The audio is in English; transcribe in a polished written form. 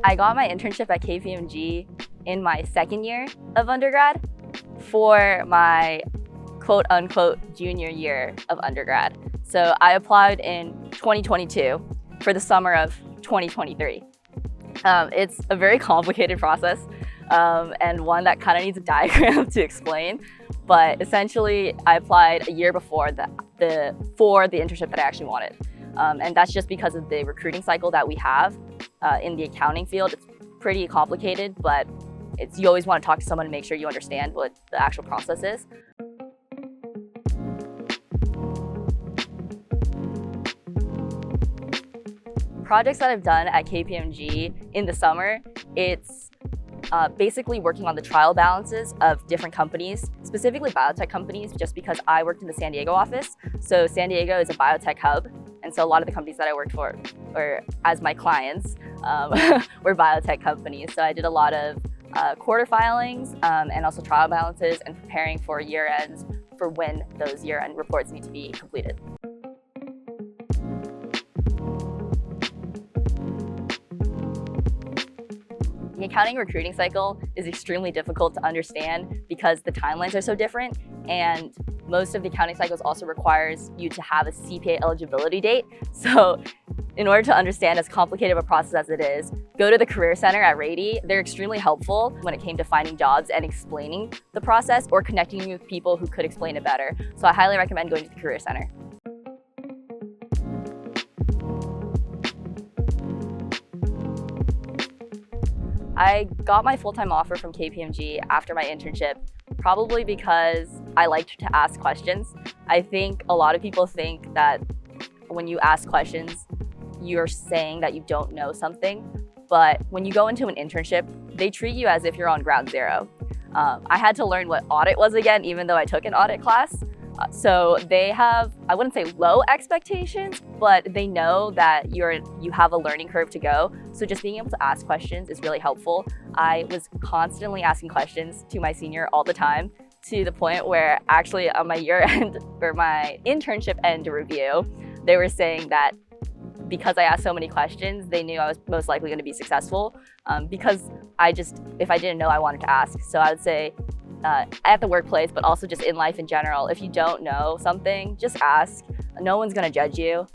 I got my internship at KPMG in my second year of undergrad for my quote unquote junior year of undergrad. So I applied in 2022 for the summer of 2023. It's a very complicated process and one that kind of needs a diagram to explain. But essentially, I applied a year before for the internship that I actually wanted. And that's just because of the recruiting cycle that we have in the accounting field. It's pretty complicated, but you always want to talk to someone to make sure you understand what the actual process is. Projects that I've done at KPMG in the summer, it's basically working on the trial balances of different companies, specifically biotech companies, just because I worked in the San Diego office. So San Diego is a biotech hub. And so a lot of the companies that I worked for, or as my clients, were biotech companies. So I did a lot of quarter filings and also trial balances and preparing for year ends for when those year end reports need to be completed. The accounting recruiting cycle is extremely difficult to understand because the timelines are so different, and most of the accounting cycles also requires you to have a CPA eligibility date. So in order to understand as complicated of a process as it is, go to the Career Center at Rady. They're extremely helpful when it came to finding jobs and explaining the process or connecting you with people who could explain it better. So I highly recommend going to the Career Center. I got my full-time offer from KPMG after my internship, probably because I liked to ask questions. I think a lot of people think that when you ask questions, you're saying that you don't know something. But when you go into an internship, they treat you as if you're on ground zero. I had to learn what audit was again, even though I took an audit class. So they have, I wouldn't say low expectations, but they know that you have a learning curve to go. So just being able to ask questions is really helpful. I was constantly asking questions to my senior all the time, to the point where actually on my year end or my internship end review, they were saying that because I asked so many questions, they knew I was most likely going to be successful because if I didn't know, I wanted to ask. So I would say at the workplace, but also just in life in general, if you don't know something, just ask. No one's going to judge you.